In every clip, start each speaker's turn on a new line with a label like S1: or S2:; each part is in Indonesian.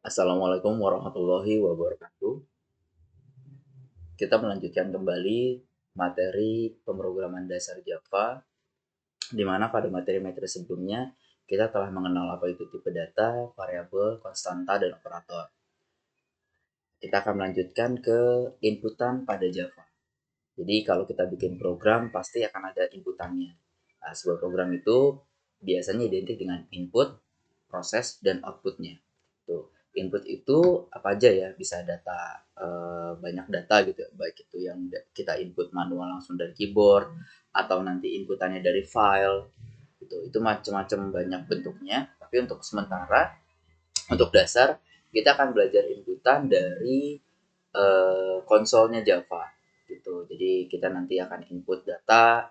S1: Assalamualaikum warahmatullahi wabarakatuh. Kita melanjutkan kembali materi pemrograman dasar Java, di mana pada materi-materi sebelumnya kita telah mengenal apa itu tipe data, variabel, konstanta, dan operator. Kita akan melanjutkan ke inputan pada Java. Jadi kalau kita bikin program pasti akan ada inputannya. Nah, sebuah program itu biasanya identik dengan input, proses, dan outputnya. Tuh, input itu apa aja ya? Bisa data, banyak data gitu ya, baik itu yang kita input manual langsung dari keyboard atau nanti inputannya dari file gitu. Itu macam-macam banyak bentuknya. Tapi untuk sementara, untuk dasar kita akan belajar inputan dari konsolnya Java gitu. Jadi kita nanti akan input data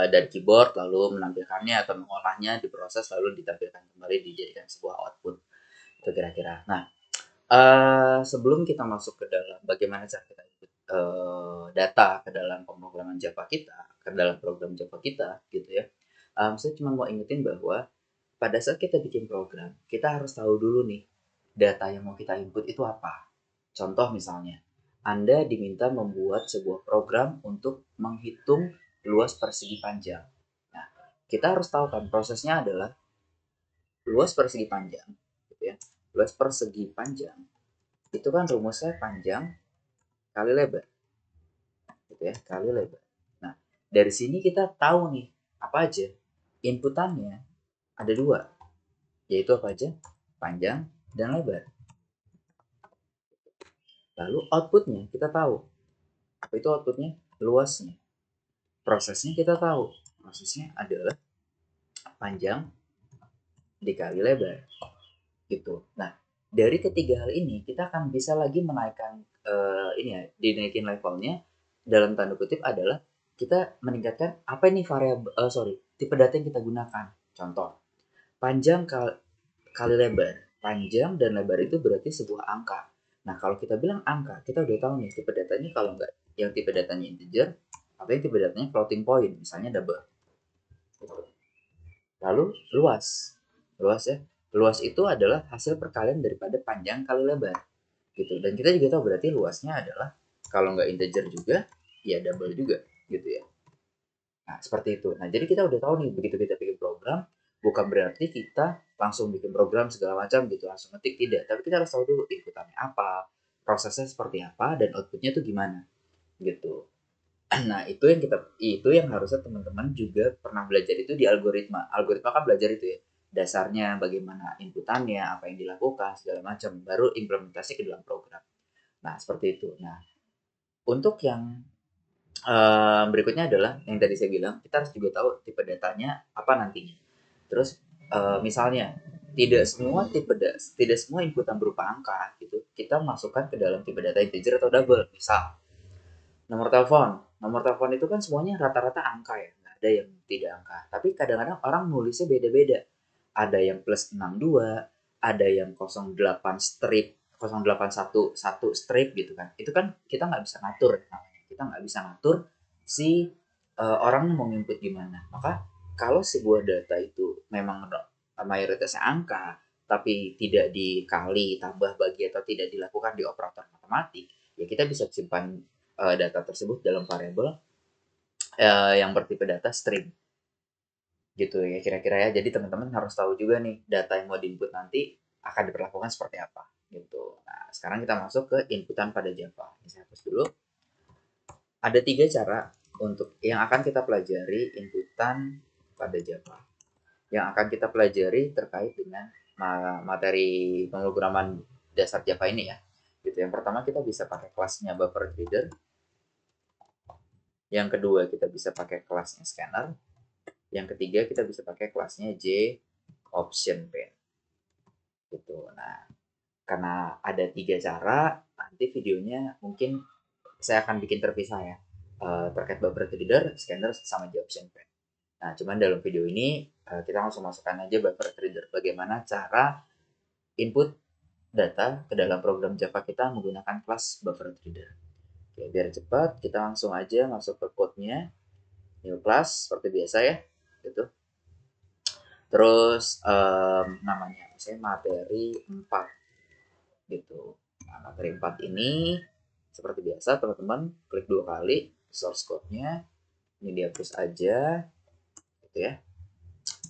S1: dari keyboard lalu menampilkannya atau mengolahnya, diproses lalu ditampilkan kembali dijadikan sebuah output. Itu kira-kira. Nah, sebelum kita masuk ke dalam bagaimana cara kita input data ke dalam pemrograman Java kita, ke dalam program Java kita gitu ya. Saya cuma mau ingetin bahwa pada saat kita bikin program, kita harus tahu dulu nih data yang mau kita input itu apa. Contoh misalnya, Anda diminta membuat sebuah program untuk menghitung luas persegi panjang. Nah, kita harus tahu kan prosesnya adalah luas persegi panjang, gitu ya. Luas persegi panjang itu kan rumusnya panjang kali lebar, gitu ya, kali lebar. Nah, dari sini kita tahu nih apa aja inputannya ada dua, yaitu apa aja? Panjang dan lebar. Lalu outputnya kita tahu. Apa itu outputnya? Luasnya. Prosesnya kita tahu. Prosesnya adalah panjang dikali lebar. Gitu. Nah, dari ketiga hal ini kita akan bisa lagi menaikkan ini ya, dinaikin levelnya dalam tanda kutip adalah kita meningkatkan apa ini variabel tipe data yang kita gunakan. Contoh, panjang kali lebar. Panjang dan lebar itu berarti sebuah angka. Nah, kalau kita bilang angka, kita udah tahu nih tipe datanya kalau nggak yang tipe datanya integer, atau yang tipe datanya floating point, misalnya double. Lalu luas. Luas ya. Luas itu adalah hasil perkalian daripada panjang kali lebar. Gitu. Dan kita juga tahu berarti luasnya adalah kalau nggak integer juga, ya double juga gitu ya. Nah, seperti itu. Nah, jadi kita udah tahu nih, begitu kita bikin program, bukan berarti kita langsung bikin program segala macam gitu, langsung ngetik, tidak. Tapi kita harus tahu dulu inputannya apa, prosesnya seperti apa, dan outputnya tuh gimana, gitu. Nah, itu yang harusnya teman-teman juga pernah belajar itu di algoritma. Algoritma kan belajar itu ya, dasarnya bagaimana inputannya, apa yang dilakukan, segala macam, baru implementasi ke dalam program. Nah, seperti itu. Nah, untuk yang berikutnya adalah yang tadi saya bilang, kita harus juga tahu tipe datanya apa nantinya. Terus misalnya tidak semua inputan berupa angka gitu kita masukkan ke dalam tipe data integer atau double. Misal nomor telepon itu kan semuanya rata-rata angka ya, nggak ada yang tidak angka. Tapi kadang-kadang orang nulisnya beda-beda. Ada yang plus 62, ada yang 08 strip, 0811 strip gitu kan. Itu kan kita nggak bisa ngatur namanya. Kita nggak bisa ngatur si orang mau input gimana. Maka kalau sebuah data itu memang mayoritasnya angka, tapi tidak dikali, tambah, bagi, atau tidak dilakukan di operator matematik, ya kita bisa simpan data tersebut dalam variabel yang bertipe data string gitu ya kira-kira ya. Jadi teman-teman harus tahu juga nih data yang mau diinput nanti akan diperlakukan seperti apa gitu. Nah, sekarang kita masuk ke inputan pada Java. Ini saya hapus dulu. Ada tiga cara untuk yang akan kita pelajari inputan pada Java. Yang akan kita pelajari terkait dengan materi pemrograman dasar Java ini ya. Gitu. Yang pertama kita bisa pakai kelasnya buffer reader. Yang kedua kita bisa pakai kelasnya scanner. Yang ketiga kita bisa pakai kelasnya J option pen. Gitu. Nah, karena ada tiga cara, nanti videonya mungkin saya akan bikin terpisah ya. Terkait buffer reader, scanner sama J option pen. Nah, cuman dalam video ini kita langsung masukkan aja buffer reader. Bagaimana cara input data ke dalam program Java kita menggunakan kelas buffer reader. Oke, biar cepat, kita langsung aja masuk ke code-nya. New class seperti biasa ya. Gitu. Terus namanya misalnya materi 4 gitu. Nah, materi 4 ini seperti biasa teman-teman klik 2 kali source code-nya, ini dihapus aja gitu ya.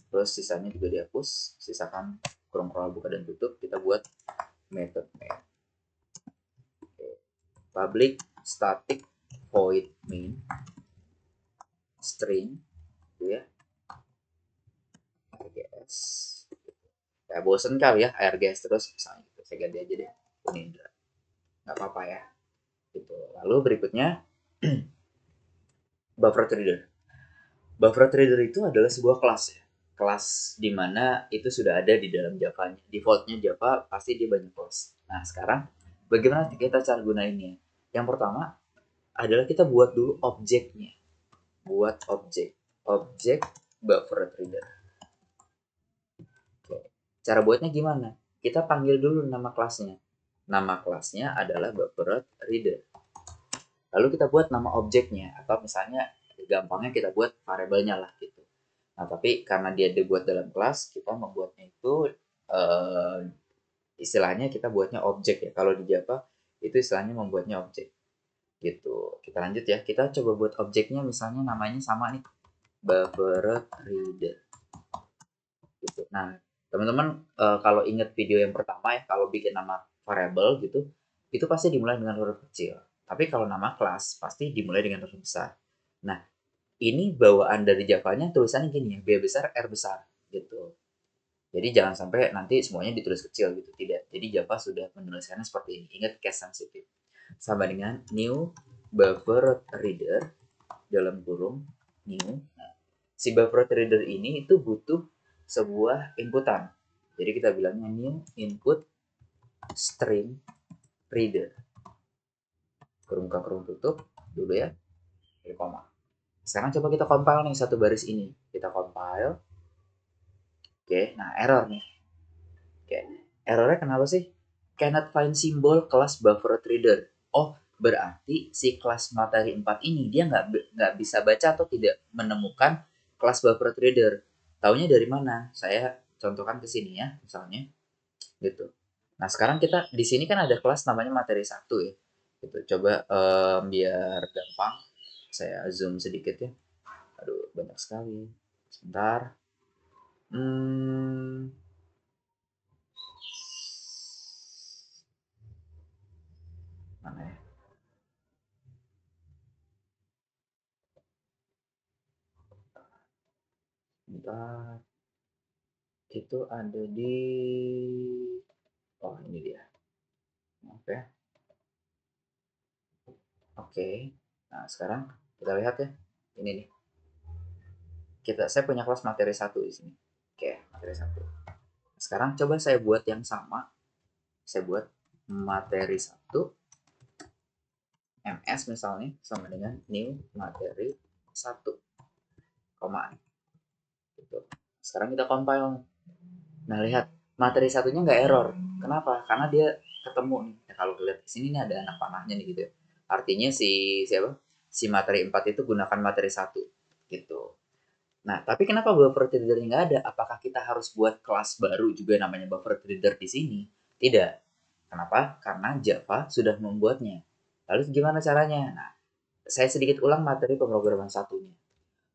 S1: Terus sisanya juga dihapus, sisakan kurung kurang buka dan tutup. Kita buat method main. Public static void main string gitu ya. RGS. Ya bosen kali ya RGS terus misalnya gitu. Saya ganti aja deh Unindra. Nggak apa-apa ya. Gitu. Lalu berikutnya buffer reader. Buffer reader itu adalah sebuah kelas ya. Kelas di mana itu sudah ada di dalam Java. Defaultnya Java pasti dia banyak kelas. Nah sekarang bagaimana kita cara gunainnya? Yang pertama adalah kita buat dulu objeknya. Buat objek buffer reader. Oke. Cara buatnya gimana? Kita panggil dulu nama kelasnya. Nama kelasnya adalah buffer reader. Lalu kita buat nama objeknya atau misalnya gampangnya kita buat variabelnya lah gitu. Nah, tapi karena dia dibuat dalam kelas, kita membuatnya itu istilahnya kita buatnya objek ya. Kalau di Java itu istilahnya membuatnya objek. Gitu. Kita lanjut ya. Kita coba buat objeknya misalnya namanya sama nih. Buffer reader. Gitu. Nah, teman-teman kalau ingat video yang pertama ya, kalau bikin nama variabel gitu, itu pasti dimulai dengan huruf kecil. Tapi kalau nama kelas pasti dimulai dengan huruf besar. Nah, ini bawaan dari Java-nya tulisannya gini ya, B besar, R besar gitu. Jadi jangan sampai nanti semuanya ditulis kecil gitu, tidak. Jadi Java sudah menuliskannya seperti ini. Ingat case sensitive. Sama dengan new buffer reader dalam kurung new. Nah, si buffer reader ini itu butuh sebuah inputan. Jadi kita bilangnya new input string reader. Kurung buka kurung tutup dulu ya. Koma. Sekarang coba kita compile nih satu baris ini. Kita compile. Oke, nah error nih. Oke, errornya kenapa sih? Cannot find symbol kelas buffer reader. Oh, berarti si kelas materi 4 ini dia nggak bisa baca atau tidak menemukan kelas buffer reader. Taunya dari mana? Saya contohkan ke sini ya, misalnya gitu. Nah, sekarang kita di sini kan ada kelas namanya materi 1 ya. Gitu. Coba biar gampang saya zoom sedikit ya. Aduh, banyak sekali. Sebentar. Hmm, mana ya? Sebentar. Itu ada di oh ini dia. Oke. Oke. Nah, sekarang kita lihat ya. Ini nih. Saya punya kelas materi 1 di sini. Oke, materi 1. Sekarang coba saya buat yang sama. Saya buat materi 1 MS misalnya sama dengan new materi 1, koma gitu. Sekarang kita compile. Nah, lihat materi satunya nggak error. Kenapa? Karena dia ketemu nih. Ya, kalau lihat di sini nih ada anak panahnya nih gitu ya. Artinya si siapa? Si materi 4 itu gunakan materi 1 gitu. Nah, tapi kenapa buffer reader nggak ada? Apakah kita harus buat kelas baru juga namanya buffer reader di sini? Tidak. Kenapa? Karena Java sudah membuatnya. Lalu gimana caranya? Nah, saya sedikit ulang materi pemrograman satunya.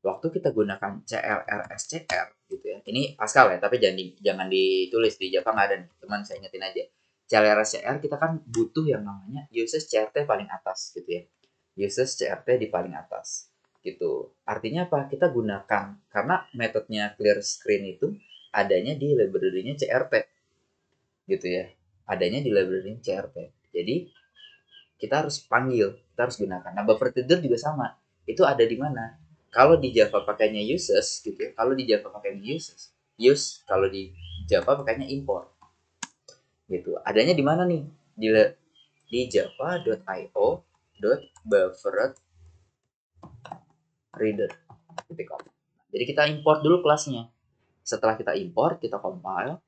S1: Waktu kita gunakan CLRSCR gitu ya. Ini Pascal ya, tapi jangan ditulis di Java nggak ada nih. Cuman saya ingetin aja. CLRSCR kita kan butuh yang namanya uses CRT paling atas gitu ya. Uses CRT di paling atas gitu. Artinya apa? Kita gunakan karena metodenya clear screen itu adanya di library-nya CRT gitu ya. Adanya di library CRT. Jadi kita harus panggil, kita harus gunakan. Nah, buffer reader juga sama. Itu ada di mana? Kalau di Java pakainya uses gitu ya. Kalau di Java pakainya uses, kalau di Java pakainya import. Gitu. Adanya di mana nih? Di java.io.bufferedreader. Jadi kita import dulu kelasnya. Setelah kita import, kita compile.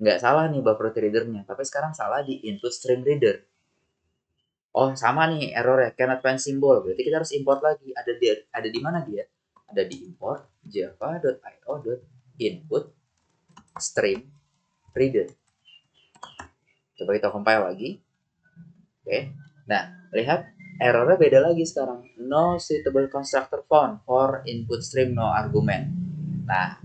S1: Nggak salah nih buffer readernya, tapi sekarang salah di input stream reader. Oh, sama nih error ya, cannot find symbol. Berarti kita harus import lagi. Ada di mana dia? Ada di import java.io.input stream reader. Coba kita compile lagi. Oke. Nah, lihat errornya beda lagi sekarang. No suitable constructor found for input stream no argument. Nah,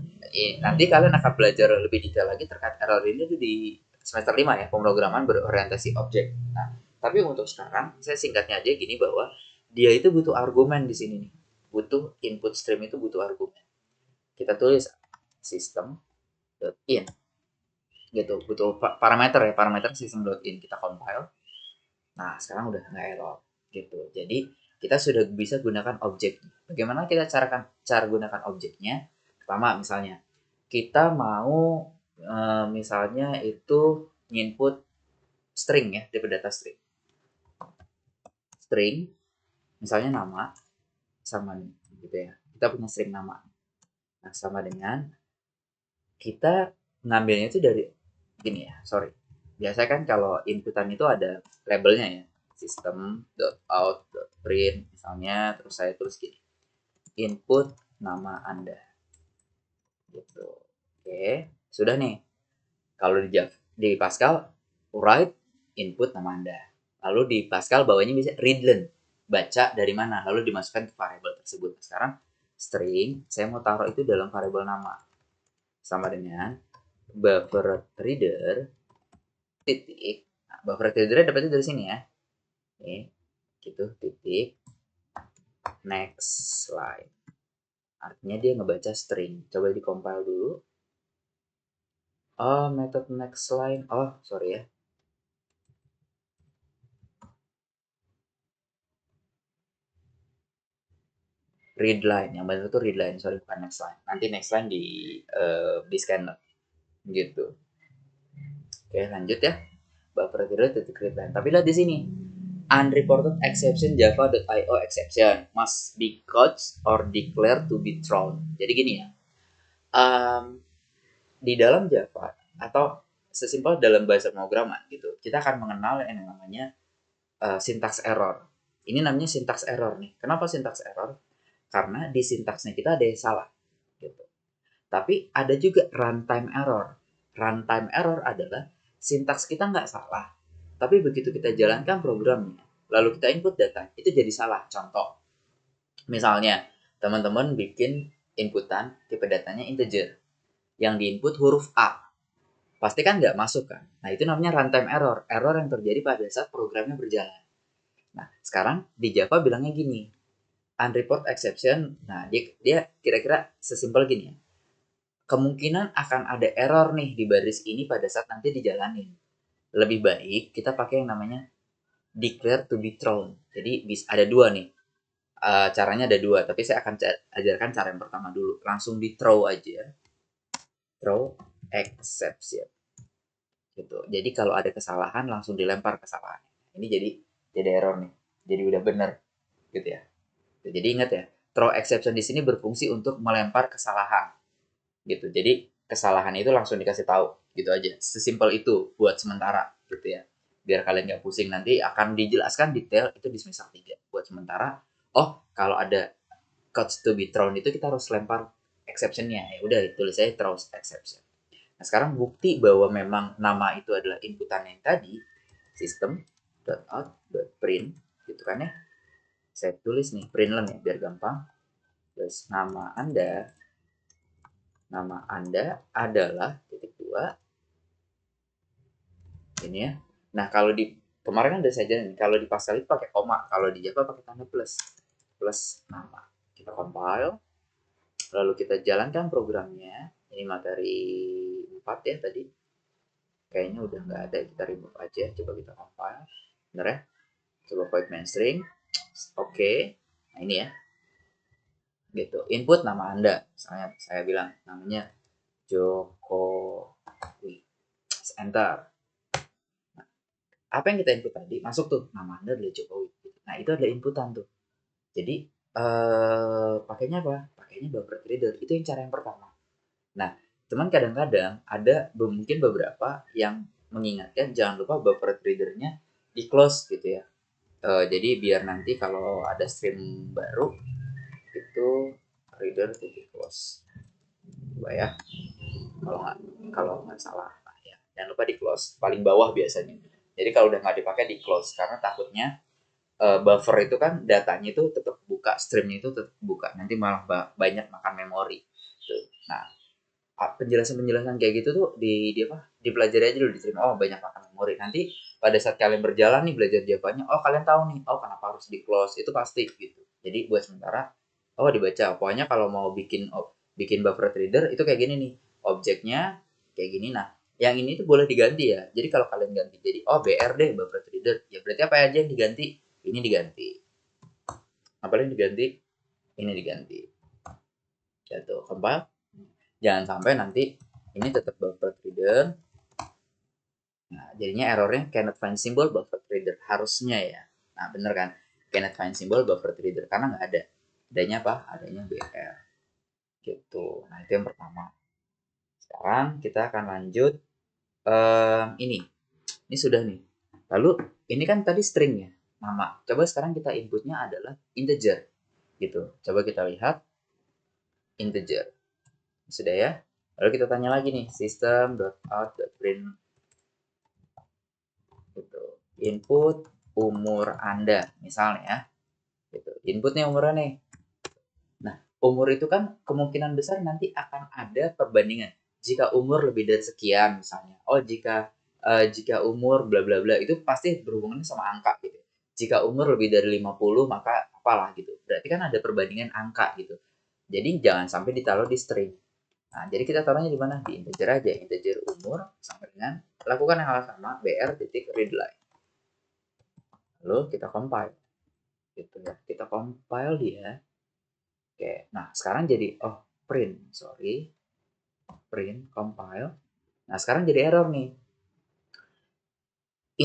S1: nanti kalian akan belajar lebih detail lagi terkait error ini tuh di semester 5 ya, pemrograman berorientasi objek. Nah, tapi untuk sekarang saya singkatnya aja gini bahwa dia itu butuh argumen di sini nih. Butuh input stream itu butuh argumen. Kita tulis system.in gitu, butuh parameter ya, parameter system.in, kita compile. Nah, sekarang udah nggak error gitu. Jadi kita sudah bisa gunakan objek. Bagaimana kita cara gunakan objeknya? Pertama misalnya kita mau misalnya itu input string ya, dari data string. String misalnya nama sama nih gitu ya. Kita punya string nama. Nah, sama dengan kita ngambilnya itu dari gini ya, sorry. Biasanya kan kalau inputan itu ada labelnya ya, system.out.print misalnya, terus saya tulis gini, input nama Anda gitu. Oke, sudah nih. Kalau di Pascal write input nama Anda, lalu di Pascal bawahnya bisa readlen, baca dari mana, lalu dimasukkan ke variabel tersebut. Sekarang string saya mau taruh itu dalam variabel nama, sama dengan buffer reader titik. Nah, buffer reader dapetnya dari sini ya. Oke, gitu, titik next line. Artinya dia ngebaca string. Coba di compile dulu. Oh, method next line. Oh, sorry ya. Read line. Yang benar itu read line. Sorry, bukan next line. Nanti next line di scanner. Gitu. Oke, lanjut ya. Buffer reader titik read line. Tapi lihat di sini. Unreported exception java.io exception must be caught or declared to be thrown. Jadi gini ya. Di dalam Java atau sesimpel dalam bahasa pemrograman gitu, kita akan mengenal yang namanya syntax error. Ini namanya syntax error nih. Kenapa syntax error? Karena di sintaksnya kita ada yang salah gitu. Tapi ada juga runtime error. Runtime error adalah sintaks kita nggak salah, tapi begitu kita jalankan programnya, lalu kita input data, itu jadi salah. Contoh, misalnya teman-teman bikin inputan tipe datanya integer, yang diinput huruf A, pasti kan nggak masuk kan. Nah, itu namanya runtime error, error yang terjadi pada saat programnya berjalan. Nah, sekarang di Java bilangnya gini, unreport exception. Nah, dia kira-kira sesimpel gini ya, kemungkinan akan ada error nih di baris ini pada saat nanti dijalanin. Lebih baik kita pakai yang namanya declare to be thrown. Jadi ada dua nih. Caranya ada dua, tapi saya akan ajarkan cara yang pertama dulu. Langsung di throw aja. Throw exception. Gitu. Jadi kalau ada kesalahan langsung dilempar kesalahan. Ini jadi error nih. Jadi udah bener gitu ya. Jadi ingat ya, throw exception di sini berfungsi untuk melempar kesalahan. Gitu. Jadi kesalahan itu langsung dikasih tahu gitu aja. Sesimpel itu buat sementara gitu ya. Biar kalian nggak pusing, nanti akan dijelaskan detail itu di semester 3. Buat sementara, oh kalau ada codes to be thrown itu kita harus lempar exception-nya. Ya udah tulis aja throw exception. Nah, sekarang bukti bahwa memang nama itu adalah inputan yang tadi, system.out.print gitu kan ya. Saya tulis nih println ya biar gampang. Terus nama Anda adalah titik 2 ini ya. Nah, kalau di kemarin kan udah saya ajarin, kalau di Pascal itu pakai koma, kalau di Java pakai tanda plus. Plus nama. Kita compile, lalu kita jalankan programnya. Ini materi 4 ya tadi. Kayaknya udah nggak ada, kita remove aja. Coba kita compile. Bener ya? Coba void main string. Oke. Nah, ini ya. Gitu. Input nama Anda. Misalnya saya bilang namanya Joko. Enter. Apa yang kita input tadi masuk tuh, nama Anda adalah Jokowi. Nah, itu adalah inputan tuh. Jadi pakainya apa? Pakainya buffer reader. Itu yang cara yang pertama. Nah, cuman kadang-kadang ada mungkin beberapa yang mengingatkan jangan lupa buffer readernya di close gitu ya. Jadi biar nanti kalau ada stream baru itu reader titik close. Coba ya, kalau nggak salah. Nah, ya. Jangan lupa di close, paling bawah biasanya. Jadi kalau udah nggak dipakai di close, karena takutnya buffer itu kan datanya itu tetap buka, streamnya itu tetap buka, nanti malah banyak makan memori. Tuh. Nah, penjelasan-penjelasan kayak gitu tuh di apa? Dipelajari aja dulu, diterima. Oh, banyak makan memori. Nanti pada saat kalian berjalan nih belajar Javanya, oh kalian tahu nih, oh kenapa harus di close, itu pasti gitu. Jadi buat sementara, oh dibaca. Pokoknya kalau mau bikin buffer reader itu kayak gini nih, objeknya kayak gini. Nah, yang ini tuh boleh diganti ya. Jadi kalau kalian ganti jadi oh BR deh buffer reader, ya berarti apa aja yang diganti? Ini diganti. Apa yang diganti? Ini diganti. Jatuh compile. Jangan sampai nanti ini tetap buffer reader. Nah, jadinya errornya cannot find symbol buffer reader. Harusnya ya. Nah, bener kan? Cannot find symbol buffer reader. Karena nggak ada. Adanya apa? Adanya BR. Gitu. Nah, itu yang pertama. Sekarang kita akan lanjut. Ini. Ini sudah nih. Lalu, ini kan tadi string ya. Nama. Coba sekarang kita inputnya adalah integer. Gitu. Coba kita lihat. Integer. Sudah ya. Lalu kita tanya lagi nih. System.out.print. Gitu. Input umur Anda. Misalnya ya. Gitu. Inputnya umurnya nih. Nah, umur itu kan kemungkinan besar nanti akan ada perbandingan. Jika umur lebih dari sekian misalnya. Oh, jika umur bla bla bla itu pasti berhubungan sama angka gitu. Jika umur lebih dari 50 maka apalah gitu. Berarti kan ada perbandingan angka gitu. Jadi jangan sampai ditaruh di string. Nah, jadi kita taruhnya di mana? Di integer aja. Integer umur sama dengan lakukan yang hal sama br titik readline. Lalu kita compile. Gitu ya. Kita compile dia. Oke, nah sekarang jadi print compile. Nah sekarang jadi error nih,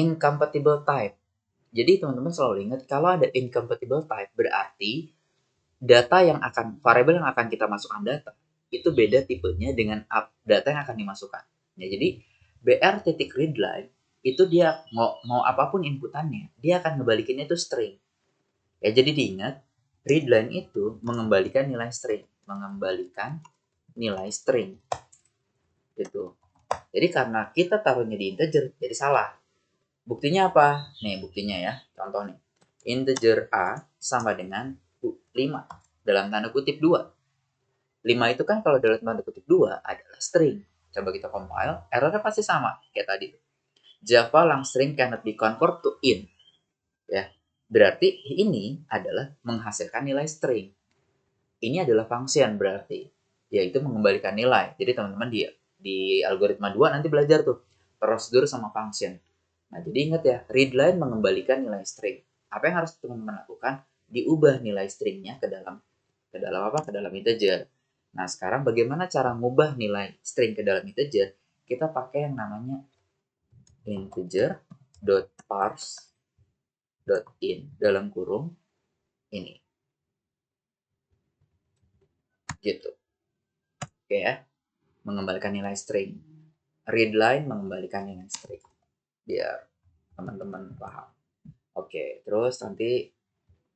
S1: incompatible type. Jadi teman-teman selalu ingat kalau ada incompatible type berarti variabel yang akan kita masukkan data itu beda tipenya dengan data yang akan dimasukkan. Ya, jadi br titik readline itu dia mau apapun inputannya, dia akan ngebalikinnya itu string. Ya jadi diingat, readline itu mengembalikan nilai string, gitu. Jadi karena kita taruhnya di integer, jadi salah. Buktinya apa? Nih buktinya ya, contoh nih. Integer A sama dengan 5 dalam tanda kutip 2. 5 itu kan kalau dalam tanda kutip 2 adalah string. Coba kita compile, errornya pasti sama kayak tadi. Java lang string cannot be convert to int. Ya. Berarti ini adalah menghasilkan nilai string. Ini adalah function berarti, yaitu mengembalikan nilai. Jadi teman-teman di algoritma 2 nanti belajar tuh prosedur sama function. Nah, jadi ingat ya, readline mengembalikan nilai string. Apa yang harus teman-teman lakukan? Diubah nilai stringnya ke dalam apa? Ke dalam integer. Nah, sekarang bagaimana cara mengubah nilai string ke dalam integer? Kita pakai yang namanya integer.parse.in dalam kurung ini. Gitu. Oke ya. Mengembalikan nilai string. Readline mengembalikan nilai string. Biar teman-teman paham. Oke, terus nanti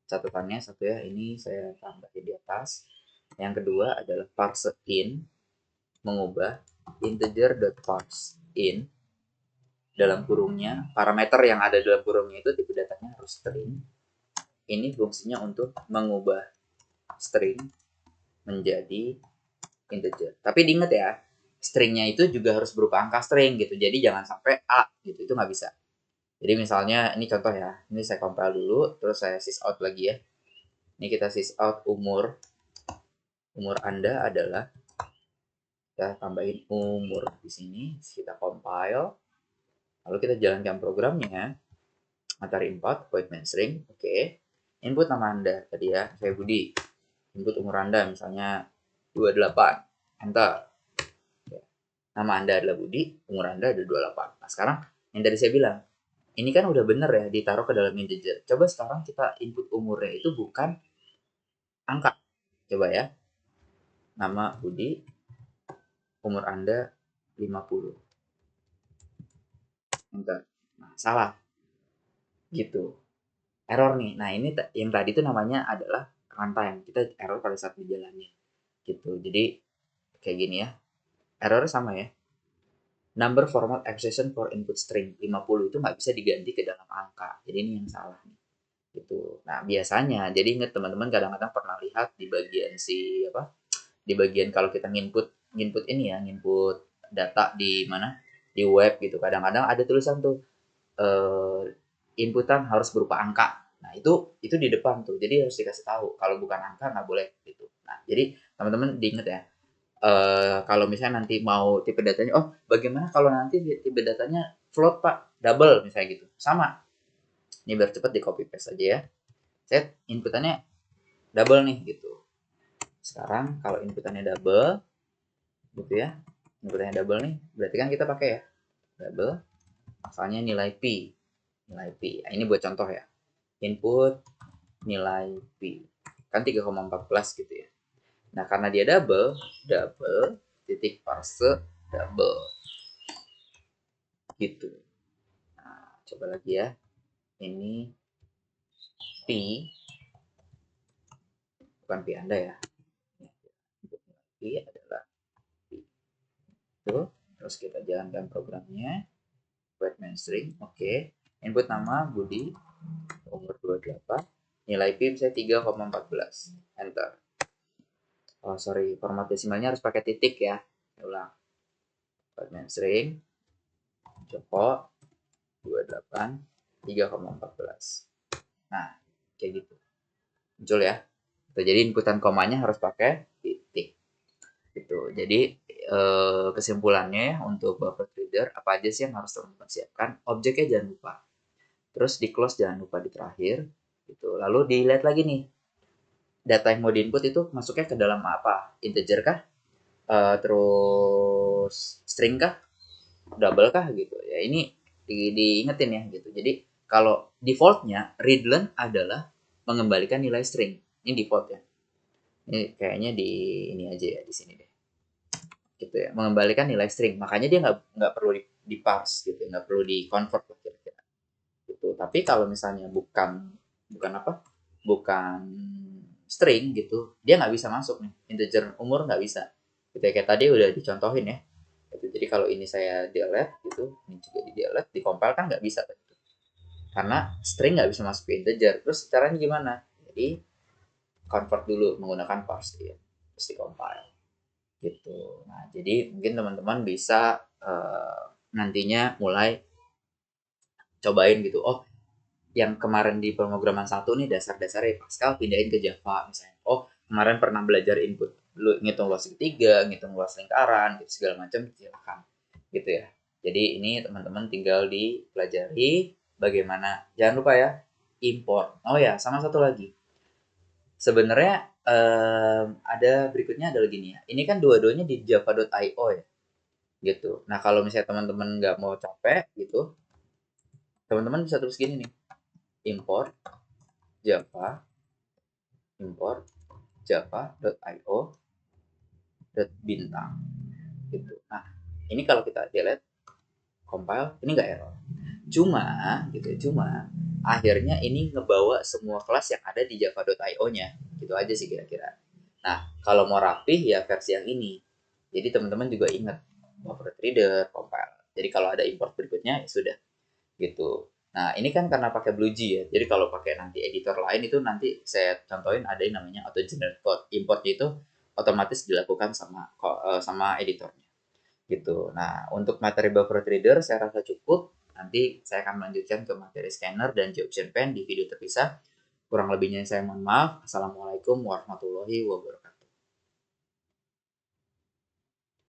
S1: catatannya satu ya, ini saya tambah di atas. Yang kedua adalah parse in, mengubah integer.parseIn dalam kurungnya, parameter yang ada dalam kurungnya itu tipe datanya harus string. Ini fungsinya untuk mengubah string menjadi integer. Tapi diingat ya, stringnya itu juga harus berupa angka string gitu. Jadi jangan sampai A gitu, itu nggak bisa. Jadi misalnya ini contoh ya, ini saya compile dulu, terus saya sysout lagi ya. Ini kita sysout umur Anda adalah, kita tambahin umur di sini, kita compile, lalu kita jalankan programnya, materi import void main string, oke. Input nama Anda tadi ya, saya Budi. Input umur Anda misalnya 28, enter. Nama Anda adalah Budi, umur Anda ada 28. Nah sekarang yang tadi saya bilang, ini kan udah bener ya ditaruh ke dalam integer. Coba sekarang kita input umurnya itu bukan angka. Coba ya. Nama Budi, umur Anda 50. Enter. Nah, salah. Gitu. Error nih. Nah, ini yang tadi itu namanya adalah runtime. Kita error pada saat berjalannya. Gitu. Jadi kayak gini ya. Errornya sama ya. Number format expression for input string 50 itu nggak bisa diganti ke dalam angka. Jadi ini yang salah nih. Gitu. Nah, biasanya jadi ingat teman-teman kadang-kadang pernah lihat di bagian di bagian kalau kita nginput nginput ini ya, nginput data di mana? Di web gitu. Kadang-kadang ada tulisan tuh eh, inputan harus berupa angka. Nah, itu di depan tuh. Jadi harus dikasih tahu kalau bukan angka nggak boleh gitu. Nah, jadi teman-teman diingat ya. Kalau misalnya nanti mau tipe datanya, oh bagaimana kalau nanti tipe datanya float pak, double misalnya gitu, sama. Ini biar cepet di copy paste aja ya. Set inputannya double nih gitu. Sekarang kalau inputannya double, gitu ya, inputannya double nih, berarti kan kita pakai ya double, asalnya nilai pi, Nah, ini buat contoh ya, input nilai pi, kan 3,14 gitu ya. Nah karena dia double, double titik parse double gitu. Nah, coba lagi ya. Ini pi, bukan pi Anda ya. Pi adalah pi. Itu. Terus kita jalankan programnya. Buat main string. Oke. Input nama Budi, umur 28. Nilai pi misalnya 3,14. Enter. Oh, sorry. Format desimalnya harus pakai titik ya. Saya ulang. Buat main string. Joko 28 3,14. Nah, kayak gitu. Muncul ya. Jadi inputan komanya harus pakai titik. Gitu. Jadi kesimpulannya ya untuk buffer reader apa aja sih yang harus teman-teman siapkan? Objeknya jangan lupa. Terus di close jangan lupa di terakhir. Gitu. Lalu dilihat lagi nih. Data yang mau diinput itu masuknya ke dalam apa? Integer kah? Terus string kah? Double kah gitu. Ya ini diingetin ya gitu. Jadi kalau defaultnya readline adalah mengembalikan nilai string. Ini default ya. Ini kayaknya di ini aja ya di sini deh. Gitu ya, mengembalikan nilai string. Makanya dia nggak perlu di parse gitu, nggak perlu di convert lah kira-kira. Gitu. Tapi kalau misalnya bukan bukan apa? Bukan string gitu, dia nggak bisa masuk nih. Integer umur nggak bisa. Gitu ya, kayak tadi udah dicontohin ya. Gitu. Jadi kalau ini saya delete gitu, ini juga di delete, di compile kan nggak bisa gitu. Karena string nggak bisa masuk ke integer. Terus caranya gimana? Jadi convert dulu menggunakan parse ya. Terus di compile gitu. Nah, jadi mungkin teman-teman bisa nantinya mulai cobain gitu. Oh, yang kemarin di pemrograman satu nih dasar-dasarnya Pascal pindahin ke Java misalnya. Oh, kemarin pernah belajar input lu ngitung luas segitiga, ngitung luas lingkaran, gitu segala macam silakan. Gitu ya. Jadi ini teman-teman tinggal dipelajari bagaimana. Jangan lupa ya import. Oh ya, sama satu lagi. Sebenarnya ada berikutnya adalah gini ya. Ini kan dua-duanya di java.io ya gitu. Nah kalau misalnya teman-teman nggak mau capek gitu, teman-teman bisa terus gini nih, import java, import java.io bintang gitu. Nah ini kalau kita delete, compile, ini nggak error. Cuma gitu, cuma akhirnya ini ngebawa semua kelas yang ada di java.io-nya. Gitu aja sih kira-kira. Nah, kalau mau rapih ya versi yang ini. Jadi teman-teman juga ingat buffer reader, compile. Jadi kalau ada import berikutnya ya sudah gitu. Nah, ini kan karena pakai BlueG ya. Jadi kalau pakai nanti editor lain itu nanti saya contohin ada yang namanya auto generate code. Importnya itu otomatis dilakukan sama editornya gitu. Nah, untuk materi buffer reader saya rasa cukup. Nanti saya akan melanjutkan ke materi scanner dan Goption Pen di video terpisah. Kurang lebihnya saya mohon maaf. Assalamualaikum warahmatullahi wabarakatuh.